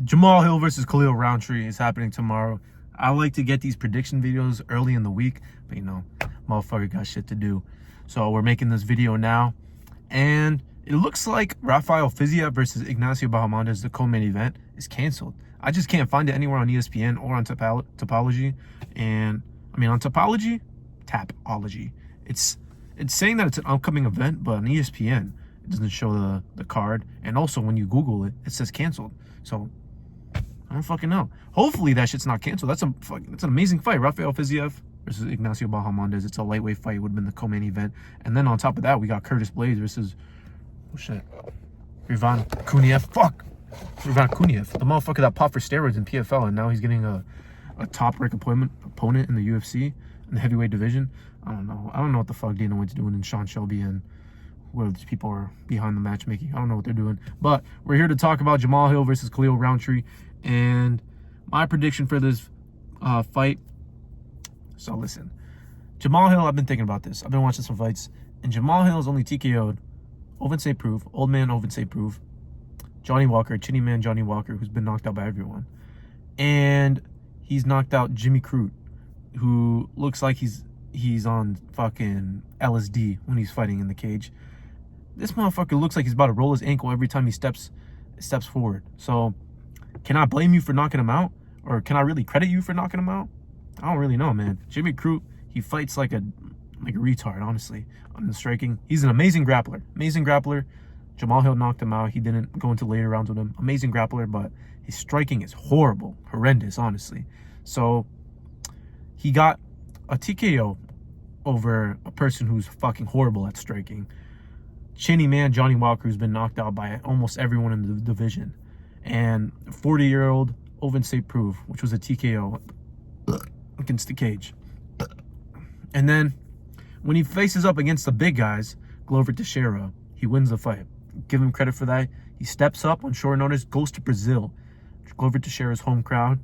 Jamahal Hill versus Khalil Rountree is happening tomorrow. I like to get these prediction videos early in the week, but motherfucker got shit to do. So we're making this video now. And it looks like Rafael Fiziev versus Ignacio Bahamondes, the co-main event, is canceled. I just can't find it anywhere on ESPN or on Topology. And on Topology, it's saying that it's an upcoming event, but on ESPN, it doesn't show the card. And also when you Google it, it says canceled. So I don't fucking know. Hopefully that shit's not canceled. That's an amazing fight. Rafael Fiziev versus Ignacio Bahamondes. It's a lightweight fight. It would have been the co-main event. And then on top of that, we got Curtis Blades versus Rivan Kuniev. Rivan Kuniev, the motherfucker that popped for steroids in PFL, and now he's getting a top-ranked opponent in the UFC in the heavyweight division. I don't know what the fuck Dana White's doing, and Sean Shelby and where these people are behind the matchmaking. I don't know what they're doing. But we're here to talk about Jamahal Hill versus Khalil Rountree. And my prediction for this fight. So listen, Jamahal Hill, I've been thinking about this. I've been watching some fights. And Jamahal Hill is only TKO'd Ovin Saint-Preuve, old man Ovin Saint-Preuve, Johnny Walker, chinny man Johnny Walker, who's been knocked out by everyone. And he's knocked out Jimmy Crute, who looks like he's on fucking LSD when he's fighting in the cage. This motherfucker looks like he's about to roll his ankle every time he steps forward. So, can I blame you for knocking him out? Or can I really credit you for knocking him out? I don't really know, man. Jimmy Crute, he fights like a retard, honestly, on the striking. He's an amazing grappler. Jamahal Hill knocked him out. He didn't go into later rounds with him. Amazing grappler, but his striking is horrendous, honestly. So, he got a TKO over a person who's fucking horrible at striking. Chinny man Johnny Walker, who's been knocked out by almost everyone in the division. And 40-year-old Ovin Saint-Preuve, which was a TKO against the cage. And then when he faces up against the big guys, Glover Teixeira, he wins the fight. Give him credit for that. He steps up on short notice, goes to Brazil, Glover Teixeira's home crowd,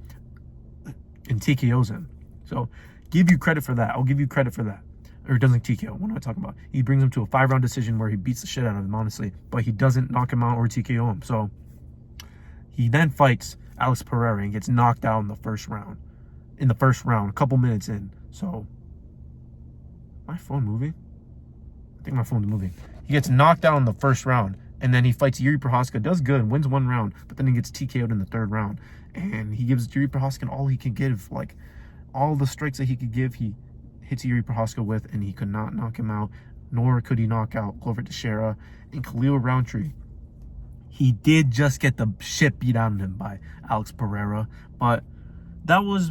and TKOs him. So give you credit for that. I'll give you credit for that. Or doesn't TKO. What am I talking about? He brings him to a 5-round decision where he beats the shit out of him, honestly. But he doesn't knock him out or TKO him. So he then fights Alex Pereira and gets knocked out in the first round. A couple minutes in. So, my phone moving? I think my phone's moving. He gets knocked out in the first round. And then he fights Yuri Prochazka. Does good. Wins one round. But then he gets TKO'd in the third round. And he gives Yuri Prochazka all he can give. Like, all the strikes that he could give, he hits Yuri Prochazka with, and he could not knock him out, nor could he knock out Glover Teixeira. And Khalil Rountree, he did just get the shit beat out of him by Alex Pereira, but that was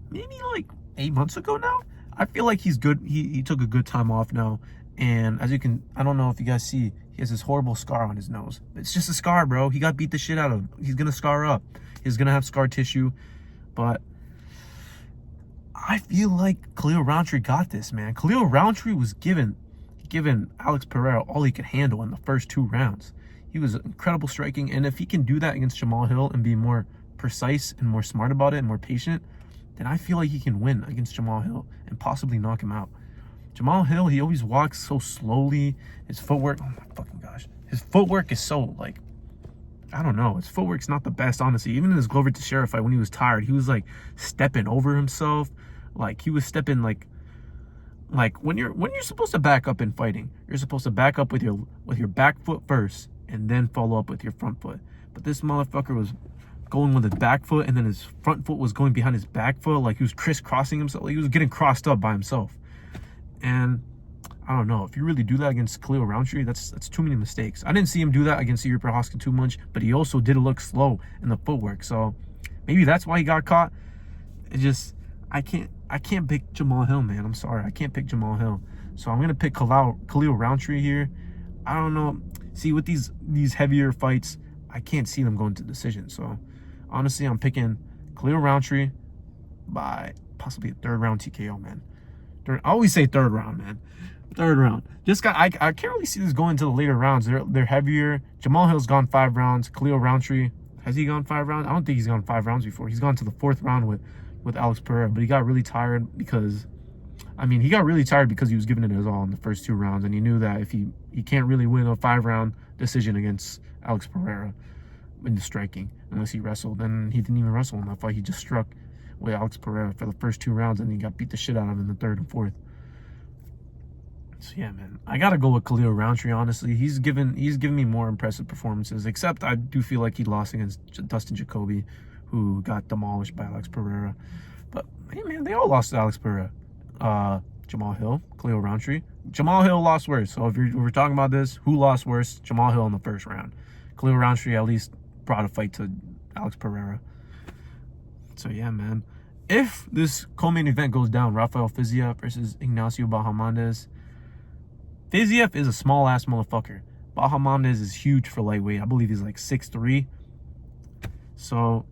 maybe like 8 months ago now. I feel like he's good. He took a good time off now, and as you can, I don't know if you guys see, he has this horrible scar on his nose. It's just a scar, bro. He got beat the shit out of. He's gonna scar up. He's gonna have scar tissue, but I feel like Khalil Rountree got this, man. Khalil Rountree was given Alex Pereira all he could handle in the first 2 rounds. He was incredible striking, and if he can do that against Jamahal Hill and be more precise and more smart about it and more patient, then I feel like he can win against Jamahal Hill and possibly knock him out. Jamahal Hill, he always walks so slowly. His footwork, oh my fucking gosh. His footwork is so, like, I don't know. His footwork's not the best, honestly. Even in his Glover Teixeira fight, when he was tired, he was, like, stepping over himself. Like, he was stepping, like when you're supposed to back up in fighting, you're supposed to back up with your back foot first and then follow up with your front foot. But this motherfucker was going with his back foot, and then his front foot was going behind his back foot. Like, he was crisscrossing himself. Like, he was getting crossed up by himself. And I don't know. If you really do that against Khalil Rountree, that's too many mistakes. I didn't see him do that against Yuri Prochazka too much, but he also did look slow in the footwork. So maybe that's why he got caught. It just, I can't pick Jamahal Hill, man. I'm sorry. I can't pick Jamahal Hill. So I'm going to pick Khalil Rountree here. I don't know. See, with these heavier fights, I can't see them going to decision. So honestly, I'm picking Khalil Rountree by possibly a 3rd round TKO, man. I always say 3rd round, man. 3rd round. I can't really see this going to the later rounds. They're heavier. Jamahal Hill's gone 5 rounds. Khalil Rountree, has he gone 5 rounds? I don't think he's gone 5 rounds before. He's gone to the 4th round with Alex Pereira, but he got really tired because he was giving it his all in the first 2 rounds, and he knew that if he can't really win a 5-round decision against Alex Pereira. in the striking unless he wrestled. And he didn't even wrestle in that fight. He just struck with Alex Pereira for the first 2 rounds, and he got beat the shit out of him in the 3rd and 4th. So yeah, man, I gotta go with Khalil Rountree. Honestly, he's given me more impressive performances. Except I do feel like he lost against Dustin Jacoby, who got demolished by Alex Pereira. But hey, man, they all lost to Alex Pereira. Jamahal Hill, Khalil Rountree. Jamahal Hill lost worse. So if we're talking about this, who lost worse? Jamahal Hill in the 1st round. Khalil Rountree at least brought a fight to Alex Pereira. So yeah, man. If this co-main event goes down, Rafael Fiziev versus Ignacio Bahamondes. Fiziev is a small-ass motherfucker. Bahamondes is huge for lightweight. I believe he's like 6'3". So,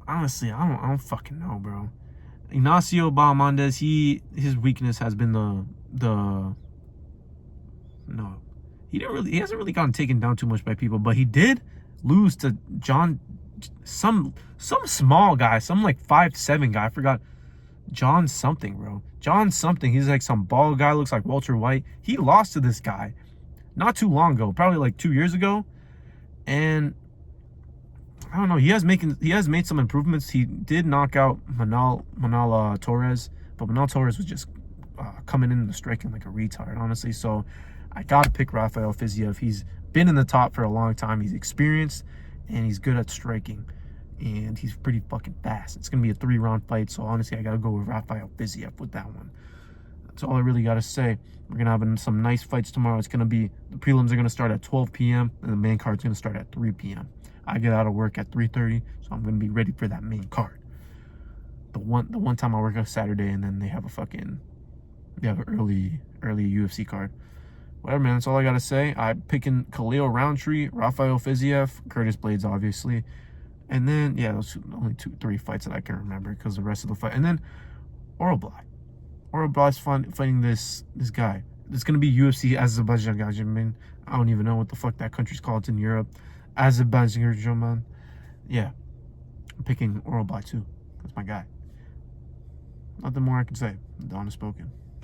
honestly, I don't fucking know, bro. Ignacio Bahamondes, his weakness has been he hasn't really gotten taken down too much by people, but he did lose to some small guy, some like 5'7" guy. I forgot. John something, bro. John something. He's like some bald guy, looks like Walter White. He lost to this guy not too long ago, probably like 2 years ago. And I don't know, he has made some improvements. He did knock out Manal Torres, but Manal Torres was just coming in the striking like a retard, honestly. So I gotta pick Rafael Fiziev. He's been in the top for a long time. He's experienced and he's good at striking. And he's pretty fucking fast. It's going to be a 3-round fight. So, honestly, I got to go with Rafael Fiziev with that one. That's all I really got to say. We're going to have some nice fights tomorrow. It's going to be, the prelims are going to start at 12 p.m. and the main card's going to start at 3 p.m. I get out of work at 3:30, so I'm going to be ready for that main card. The one time I work on Saturday, and then they have an early UFC card. Whatever, man. That's all I got to say. I'm picking Khalil Rountree, Rafael Fiziev, Curtis Blades, obviously. And then, yeah, those are only 2-3 fights that I can remember because the rest of the fight. And then Orelblai. Orelblai's fighting this guy. It's going to be UFC Azerbaijan. I don't even know what the fuck that country's called. It's in Europe. Azerbaijan. Yeah. I'm picking Orelblai too. That's my guy. Nothing more I can say. Dawn is spoken.